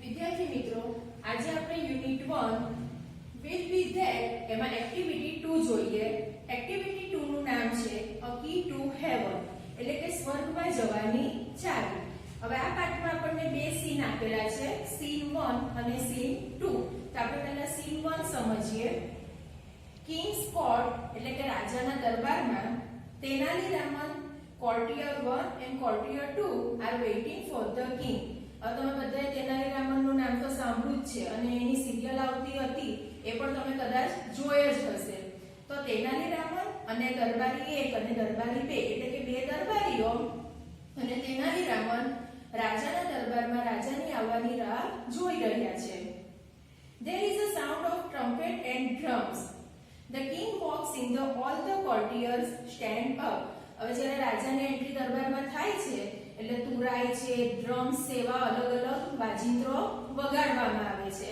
વિદ્યાર્થી મિત્રો, આજે આપણે યુનિટ 1 વિથ ધેટ એમાં એક્ટિવિટી 2 જોઈએ. એક્ટિવિટી 2 નું નામ છે અ કી ટુ હેવન, એટલે કે સ્વર્ગમાં જવાની ચાવી. હવે આ પાઠમાં આપણને બે સીન આપેલા છે, સીન 1 અને સીન 2. તો આપણે પહેલા સીન 1 સમજીએ. કિંગ્સ કોર્ટ એટલે કે રાજાના દરબારમાં Tenali Raman, courtier 1 and courtier 2 are waiting for the king. તમે બધાએ તેનાલી રામનનું નામ તો સાંભળ્યું જ છે અને એની સિરિયલ આવતી હતી એ પણ તમે કદાચ જોઈ જ હશે. તો તેનાલી રામન અને દરબારી 1 અને દરબારી 2 એટલે કે બે દરબારીઓ અને તેનાલી રામન રાજાના દરબારમાં રાજાની આવવાની રાહ જોઈ રહ્યા છે. There is a sound of trumpet and drums. The king walks in, all the courtiers stand up. હવે જ્યારે રાજાની એન્ટ્રી દરબારમાં થાય છે એટલે તુરાઈ છે, ડ્રમ્સ સેવા અલગ અલગ વાજિંત્રો વગાડવામાં આવે છે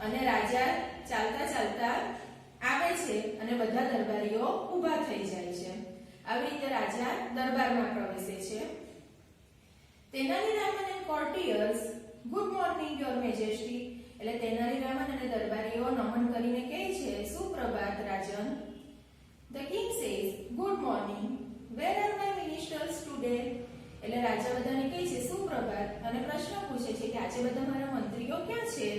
અને રાજા ચાલતા ચાલતા આવે છે અને બધા દરબારીઓ ઊભા થઈ જાય છે. આવી રીતે રાજા દરબારમાં પ્રવેશે છે. Tenali Raman and કોર્ટિયર્સ, good morning your majesty. એટલે તેનાલી રામન અને દરબારીઓ નમન કરીને કહે છે, સુપ્રભાત રાજન. The king says, good morning. Where are my ministers today? એટલે રાજા બધાને કહે છે સુપ્રભાત અને પ્રશ્ન પૂછે છે કે આજે બધા મારા મંત્રીઓ ક્યાં છે?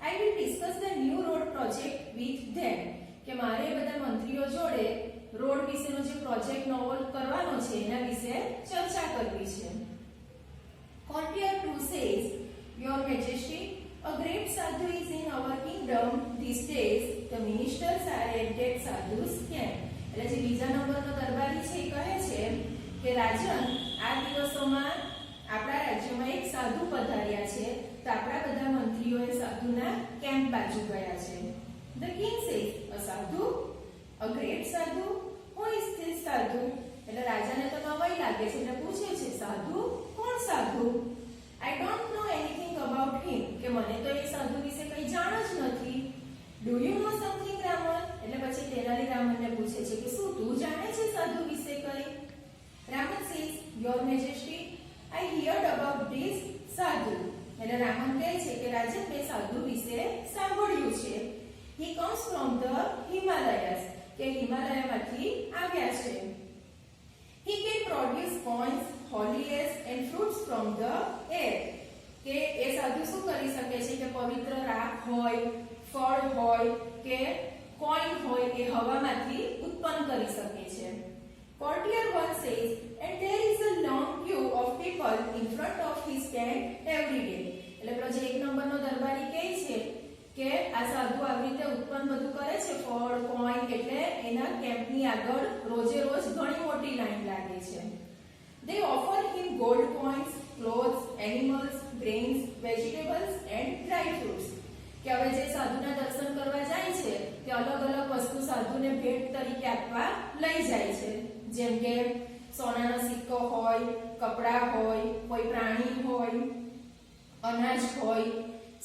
I will discuss the new road project with them. કે મારે બધા મંત્રીઓ જોડે રોડ વિશેનો જે પ્રોજેક્ટ નવો કરવાનો છે એના વિશે ચર્ચા કરવી છે. Courtier 2 says, Your Majesty, a great sadhu is in our kingdom these days. The ministers are at that sadhu's camp. એટલે જે બીજા નંબરનો દરબારી છે એ કહે છે કે રાજન, આ દિવસોમાં આપણા રાજ્યમાં એક સાધુ પધાર્યા છે તો આપણા બધા મંત્રીઓ એ સાધુના કેમ્પ બાજુ ગયા છે. The king says, a sadhu? A great sadhu? Who is this sadhu? એટલે રાજાને તો નવાઈ લાગે છે એટલે પૂછે છે, સાધુ? કોણ સાધુ? I don't know anything about him. કે મને તો એ સાધુ વિશે કંઈ જાણ જ નથી. Do you know something, Raman? એટલે પછી તેનાલી રામનને પૂછે છે કે શું તું જાણે છે સાધુ વિશે કંઈ? Raman says, Your Majesty, I heard about this sadhu. એટલે રામન કહે છે કે રાજન, મેં સાધુ વિશે સાંભળ્યું છે. He comes from the Himalayas. કે હિમાલયમાંથી આવ્યા છે. He can produce coins, holies and fruits from the air. કે એ સાધુ શું કરી શકે છે કે પવિત્ર રાખ હોય, ફળ હોય કે કોઈન હોય એ હવામાંથી ઉત્પન્ન કરી શકે છે. Courtier 1 says, and there is a long queue of people in front of his tent every day. એટલે પેલો જે એક નંબરનો દરબારી કહે છે કે આ સાધુ આવી રીતે ઉત્પન્ન બધું કરે છે, ફળ, કોઈન, એટલે એના કેમ્પની આગળ રોજે રોજ ઘણી મોટી લાઈન લાગે છે. They offer him gold coins, clothes, animals, grains, vegetables and dry fruits. કે હવે જે સાધુના દર્શન કરવા જાય છે તે અલગ અલગ વસ્તુ સાધુને ભેટ તરીકે આપવા લઈ જાય છે, જેમ કે સોનાનો સિક્કો હોય, કપડા હોય, કોઈ પ્રાણી હોય, અનાજ હોય,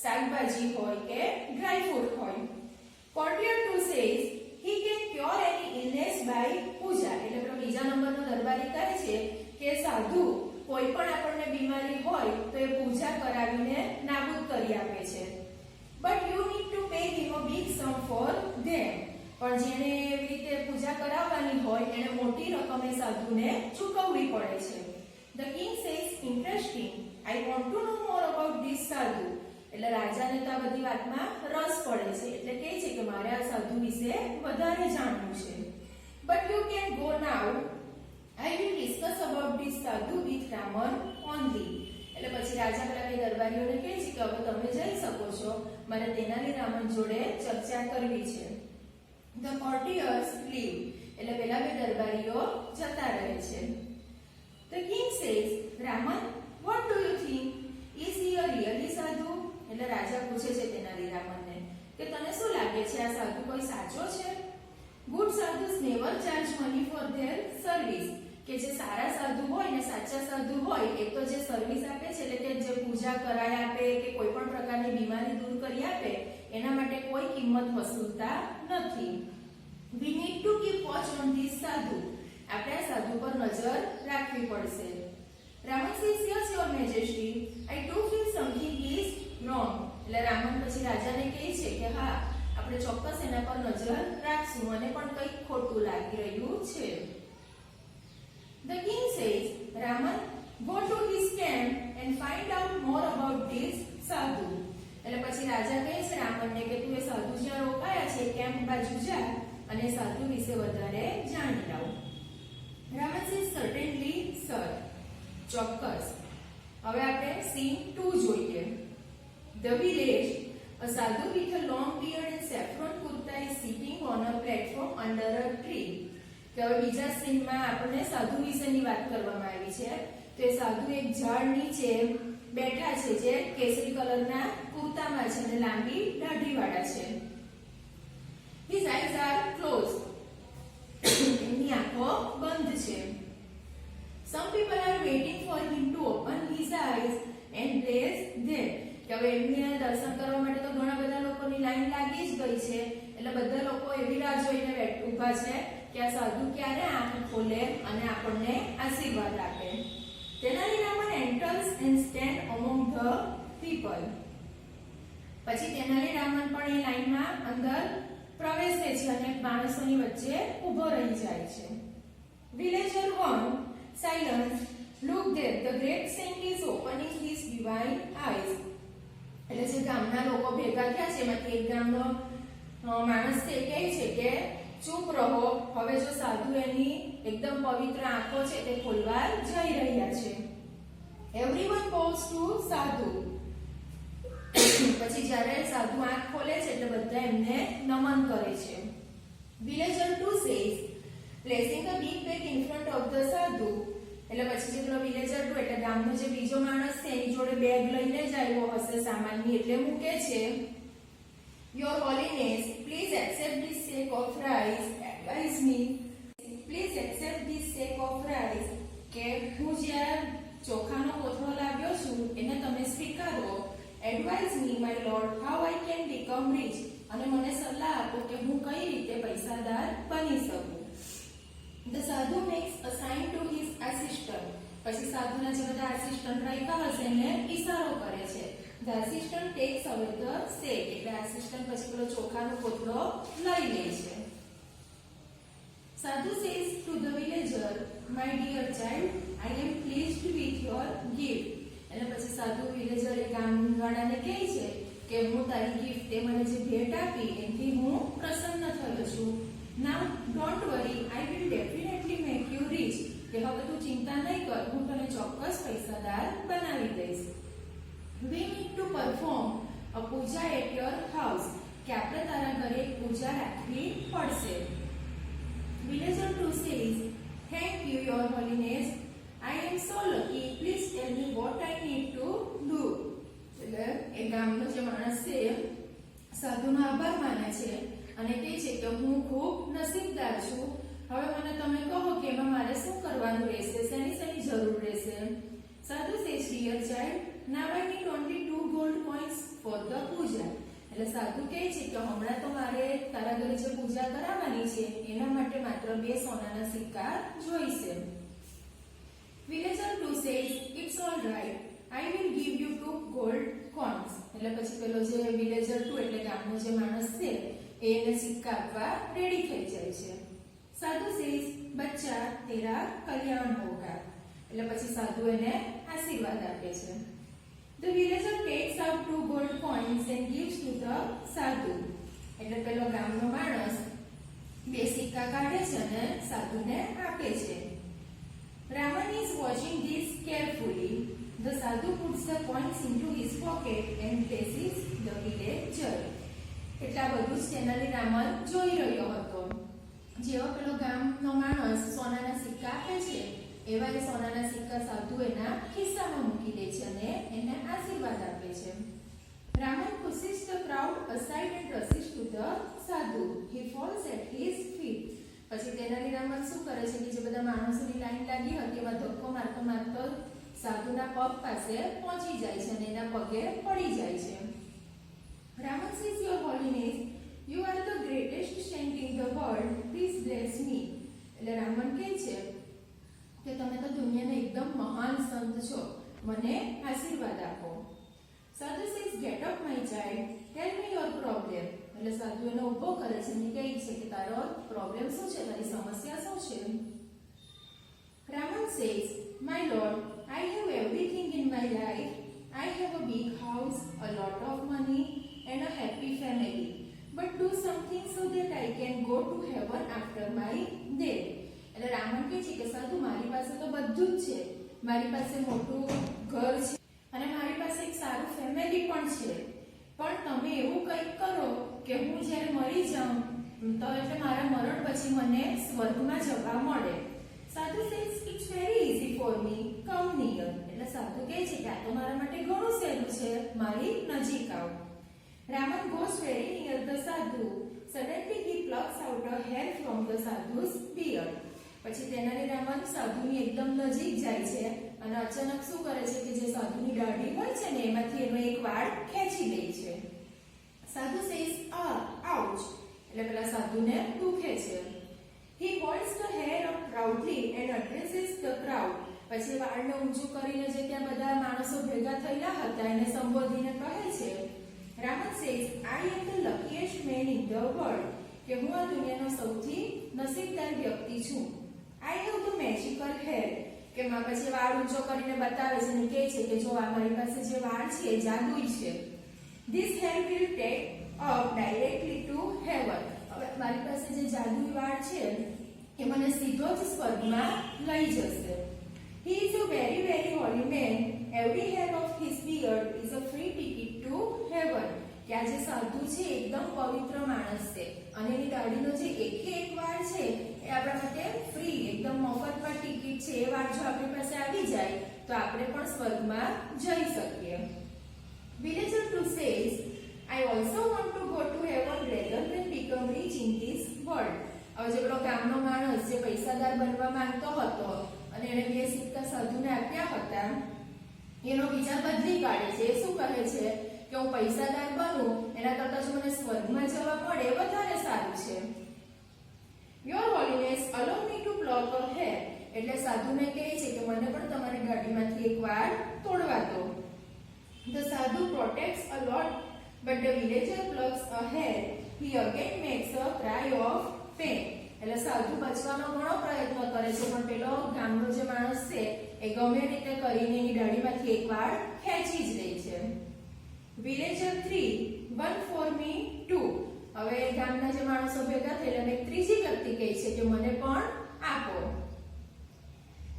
શાકભાજી હોય કે ડ્રાય ફ્રૂટ હોય. Courtier 2 says he can cure any illness by puja. એટલે પેલો બીજા નંબરનો દરબારી કહે છે કે સાધુ કોઈ પણ આપણને બીમારી હોય તો એ પૂજા કરાવીને નાબૂદ કરી આપે છે. But you need to pay him a big sum for them. પણ જેને એવી રીતે પૂજા કરાવવાની હોય એને મોટી રકમ એ સાધુને ચૂકવવી પડે છે. The king says, interesting. I want to know more about this sadhu. એટલે રાજાને તો આ બધી વાતમાં રસ પડે છે એટલે કહે છે કે મારે આ સાધુ વિશે વધારે જાણવું છે. But you can go now. I will discuss about this sadhu with Raman only. એટલે પછી રાજા પેલા બે દરબારીઓને કહે છે કે હવે તમે જઈ શકો છો, મારે તેનાલી રામન જોડે ચર્ચા કરવી છે. The courtiers leave. એટલે પેલા બે દરબારીઓ જતા રહે છે. The king says, Raman, what do you think? Is he a really sadhu? એટલે રાજા પૂછે છે તેનાલી રામનને કે તને શું લાગે છે આ સાધુ કોઈ સાચો છે? Good sadhus never charge money for their service. કે જે સારા સાધુ હોય ને સાચા સાધુ હોય એ તો જે સર્વિસ આપે છે એટલે કે જે પૂજા કરાય આપે કે કોઈ પણ પ્રકારની બીમારી દૂર કરી આપે એના માટે કોઈ કિંમત વસૂલતા નથી. We need to keep watch on this sadhu. આપણે આ સાધુ પર નજર રાખવી પડશે. Raman says, yes, your majesty. I do feel something is wrong કે હા આપણે ચોક્કસ એના પર નજર રાખશું અને પણ કંઈક ખોટું લાગી રહ્યું છે. The king says, Raman, go to his camp and find out more about this sadhu. એટલે પછી રાજા કહે છે રાવણને કે તું એ સાધુ જ્યાં રોકાયા છે કેમ્પ બાજુ જા અને સાધુ વિશે વધારે જાણી લાવ. Ravan says, certainly sir. ચોક્કસ. હવે આપણે scene 2 જોઈએ. The village. A sadhu with a long beard and saffron kurta is sitting on a platform under a tree. કે હવે બીજા સીનમાં આપણને સાધુ વિશેની વાત કરવામાં આવી છે. તો એ સાધુ એક ઝાડ નીચે બેઠા છે જે કેસરી કલરના કુર્તામાં છે અને લાંબી દાઢીવાળા છે. His eyes are closed. એમની આંખો બંધ છે. Some people are waiting for him to open his eyes and bless them. કે હવે એમને દર્શન કરવા માટે તો ઘણા બધા લોકોની લાઈન લાગી જ ગઈ છે એટલે બધા લોકો એવી રાહ જોઈને ઊભા છે કે આ સાધુ ક્યારે આંખ ખોલે અને આપણને આશીર્વાદ આપે. Tenali Raman enters and stand among the people. પછી તેનાલી રામન પણ એ લાઈનમાં અંદર પ્રવેશે છે અને માણસોની વચ્ચે ઊભો રહી જાય છે. Villager 1 silence look there the great saint is opening his divine eyes. એટલે જે ગામના લોકો ભેગા થયા છે એમાંથી એક ગામનો માણસ તે કહે છે કે ચૂપ રહો હવે જો સાધુ એની એકદમ પવિત્ર આંખો છે તે ખોલવા જઈ રહ્યા છે. એવરીવન બોવ્સ ટુ સાધુ. પછી જ્યારે સાધુ આંખ ખોલે છે એટલે બધા એમને નમન કરે છે. Villager 2 says placing a big bag in front of the sadhu. એટલે પછી જે પેલો વિલેજર 2 એટલે ગામનો જે બીજો માણસ છે એની જોડે બેગ લઈને જ આવ્યો હશે સામાનની એટલે મૂકે છે. Your holiness please accept this sack of rice advise me please accept this sack of rice કે હું જે ચોખાનો કોથળો લાવ્યો છું એને તમે સ્વીકારો. advise me my lord how I can become rich અને મને સલાહ આપો કે હું કઈ રીતે પૈસાદાર બની શકું. The sadhu makes a sign to his assistant. પછી સાધુના જે બધા આસિસ્ટન્ટ રાખ્યા હશે એને ઈશારો કરે છે. The assistant takes away the sack. એટલે આસિસ્ટન્ટ પછી પેલો ચોખાનો કોથળો લઈ લે છે. Sadhu says to the villager, my dear child, I am pleased with your gift. એટલે પછી સાધુ વિલેજર એ ગામવાળાને કહે છે કે હું તારી ગિફ્ટ તે મને જે ભેટ આપી એથી હું પ્રસન્ન થયો છું. Now don't worry, I will definitely make you rich. કે હવે તું ચિંતા નહીં કર હું તને ચોક્કસ પૈસાદાર બનાવી દઈશ. We need to perform a puja at your house. કે આપણે તારા ઘરે પૂજા રાખવી પડશે. Villager 2 says, thank you your holiness. I am so lucky. Please tell me what I need to do. એટલે એ ગામનો જે માણસ છે સાધુનો આભાર માને છે અને કહે છે કે હું ખૂબ નસીબદાર છું. હવે મને તમે કહો કે એમાં મારે શું કરવાનું રહેશે શેની જરૂર રહેશે. સાધુ says dear child now I need only 2 gold coins for the puja. એટલે સાધુ કહે છે કે હમણાં તો મારે તારા ઘરે જે પૂજા કરાવવાની છે એના માટે માત્ર 2 સોનાના સિક્કા જોઈશે. Villager 2 says it's all right I will give you 2 gold coins. એટલે પછી પેલો જે villager 2 એટલે ગામનો જે માણસ છે એને સિક્કા આપવા રેડી થઈ જાય છે. સાધુ says બચ્ચા તેરા કલ્યાણ હોગા. એટલે પછી સાધુ એને આશીર્વાદ આપે છે. The villager takes out 2 gold coins and gives to the sadhu. એટલે પેલો ગામનો માણસ 2 સિક્કા કાઢે છે અને સાધુને આપે છે. Raman is watching this carefully. The sadhu puts the coins into his pocket and faces the villager. એટલા બધું જ તેનાલી રામન જોઈ રહ્યો હતો. જેવો પેલો ગામનો માણસ સોનાના સિક્કા આપે છે એવા એ સોનાના સિક્કા સાધુ એના ખિસ્સામાં મૂકી દે છે અને એને આશીર્વાદ આપે છે. Raman pushes the crowd aside and rushes to the sadhu. He falls at his feet. પછી તેનાલી રામન શું કરે છે કે જે બધા માણસોની લાઈન લાગી હતી એમાં ધક્કો મારતો મારતો સાધુના પગ પાસે પહોંચી જાય છે અને એના પગે પડી જાય છે. Raman says, Your Holiness, you are the greatest saint in the world. Please bless me. એટલે રામન કહે છે કે તમે તો દુનિયાના એકદમ મહાન સંત છો મને આશીર્વાદ આપો. Sadhu says, Get up my child, tell me your problem. એટલે સાધુ એને ઊભો કરે છે અને કહે છે કે તારો પ્રોબ્લેમ શું છે, તારી સમસ્યા શું છે. Raman says, "My lord, I have everything in my life. I have a big house, a lot of money, and a happy family. But do something so that I can go to heaven after my death." એટલે રાવણ કહે છે કે સાધુ, મારી પાસે તો બધું જ છે, મારી પાસે મોટું ઘર છે અને મારી પાસે એક સારું ફેમિલી પણ છે, પણ તમે એવું કંઈક કરો કે હું જ્યારે મરી જાઉં તો એટલે મારા મરણ પછી મને સ્વર્ગમાં જવા મળે. સાધુ says, "It's very easy for me. Come near." એટલે સાધુ કહે છે કે આ તો મારા માટે ઘણું સહેલું છે, મારી નજીક આવો. Raman goes very near the sadhu. Suddenly he plucks out a hair from the sadhu's beard. પછી તેનાલી રામન સાધુની એકદમ નજીક જાય છે અને અચાનક શું કરે છે કે જે સાધુની દાઢી હોય છે ને એમાંથી એનો એક વાળ ખેંચી લે છે. સાધુ says, ouch. એટલે પેલા સાધુને દુખે છે. He holds the hair up proudly and addresses the crowd. પછી વાળને ઊંચું કરીને જે ત્યાં બધા માણસો ભેગા થયેલા હતા એને સંબોધીને કહે છે. Raman says, "I am the luckiest man in the world." કે હું આ દુનિયાનો સૌથી નસીબદાર વ્યક્તિ છું. I have the magical hair. કે માં પછી વાળ ઊંચો કરીને બતાવે છે અને કહે છે કે જો આ મારી પાસે જે વાળ છે એ જાદુઈ છે. This hair will take up directly to heaven. હવે મારી પાસે જે જાદુઈ વાળ છે એ મને સીધો જ સ્વર્ગમાં લઈ જશે. He is a very very holy man. Every hair of his beard is a free ticket to heaven. કે આ જે સાધુ છે એકદમ પવિત્ર માણસ છે અને એની દાઢીનો જે એક વાળ છે એ આપણા માટે ફ્રી એકદમ મફતમાં ટિકિટ છે. એ વાળ જો આપણી પાસે આવી જાય તો આપણે પણ સ્વર્ગમાં જઈ શકીએ. Villager 2 says, "I also want to go to heaven rather than become rich in this world." હવે જે પેલો ગામનો માણસ જે પૈસાદાર બનવા માંગતો હતો અને એને 2 સિક્કા સાધુને આપ્યા હતા એનો વિચાર બદલી કાઢે છે. એ શું કહે છે કે હું પૈસાદાર બનું એના કરતાં જો મને સ્વર્ગમાં જવા મળે વધારે સારું છે. Your Holiness, allow me to pluck a hair. એટલે સાધુને કહે છે કે મને પણ તમારી ગાડીમાંથી એક વાળ તોડવા દો. The sadhu protects a lot, but the villager plucks a hair. He again makes a cry of pain. એટલે સાધુ બચવાનો ઘણો પ્રયત્ન કરે છે પણ પેલો ગામનો જે માણસ છે એ ગમે રીતે કરીને એની દાઢીમાંથી એક વાળ ખેંચી જ લે છે. Villager 3, "One for me too." હવે ગામના જે માણસો ભેગા થયેલા એક ત્રીજી વ્યક્તિ કહે છે કે મને પણ આપો.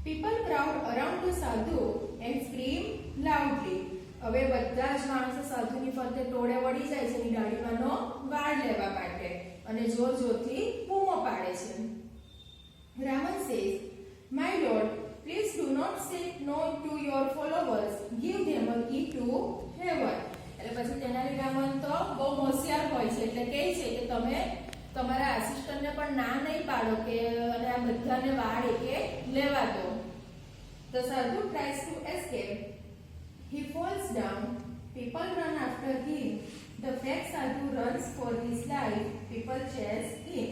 People crowd around the sadhu and scream loudly. હવે બધા જ માણસો સાધુની ફરતે ટોળે વળી જાય છે એની દાઢીમાંનો વાળ લેવા માટે અને જોર જોરથી બૂમો પાડે છે. Raman says, "My lord, please do not say no to your followers. Give them a key to heaven." એટલે પછી તેનાલી રામન તો બહુ હોશિયાર હોય છે એટલે કહે છે કે તમે તમારા આસિસ્ટન્ટને પણ ના નહીં પાડો કે અને આ બધાને વાળ એકે લેવા દો. The sadhu tries to escape. He falls down. People run after him. The fat sadhu runs for his life. People chase him.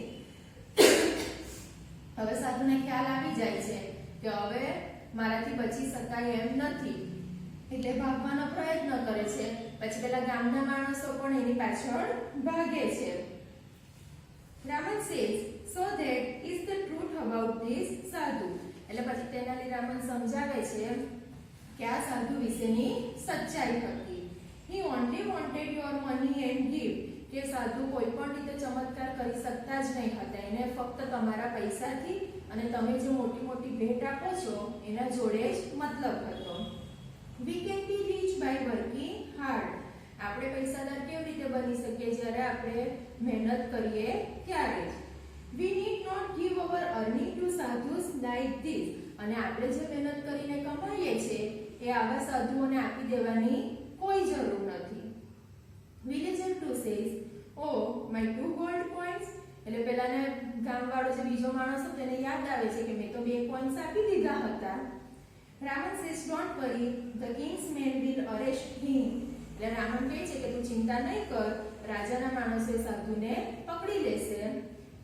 હવે સાધુને ખ્યાલ આવી જાય છે કે હવે મારાથી બચી શકાય એમ નથી એટલે ભાગવાનો પ્રયત્ન કરે છે. પછી પેલા ગામના માણસો પણ એની પાછળ ભાગે છે. Raman says, "So that is the truth about this sadhu." એટલે પછી તેનાલી રામન સમજાવે છે કે આ સાધુ વિશેની સચ્ચાઈ હતી. He only wanted your money and gift. કે સાધુ કોઈ પણ રીતે ચમત્કાર કરી શકતા જ નહીં હતા. એને ફક્ત તમારા પૈસાથી અને તમે જે મોટી મોટી ભેટ આપો છો એના જોડે જ મતલબ હતો. We can be rich by working hard. આપણે પૈસાદાર કેવી રીતે બની શકીએ જ્યારે આપણે મહેનત કરીએ ત્યારે જ. We need not give our earning to sadhus like this. અને આપણે જે મહેનત કરીને કમાઈએ છીએ એ આવા સાધુઓને આપી દેવાની કોઈ જરૂર નથી. Villager 2 says, "Oh, my 2 gold coins." એટલે પેલાને ગામવાળો જે બીજો માણસ હતો તેને યાદ આવે છે કે મેં તો 2 કોઈન્સ આપી દીધા હતા. Raman says, "Don't worry, the king's men will arrest him." એટલે રામન કહે છે કે તું ચિંતા નહીં કર, રાજાના માણસો સાધુને પકડી લેશે.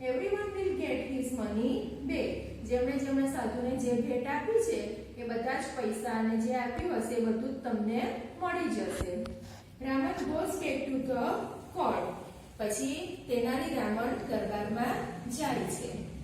Everyone will get his money back. જેમણે સાધુને જે ભેટ આપી છે એ બધા જ પૈસા અને જે આપ્યું હશે એ બધું જ તમને મળી જશે. Raman goes back to the court. પછી તેનાલી રામણ દરબારમાં જાય છે.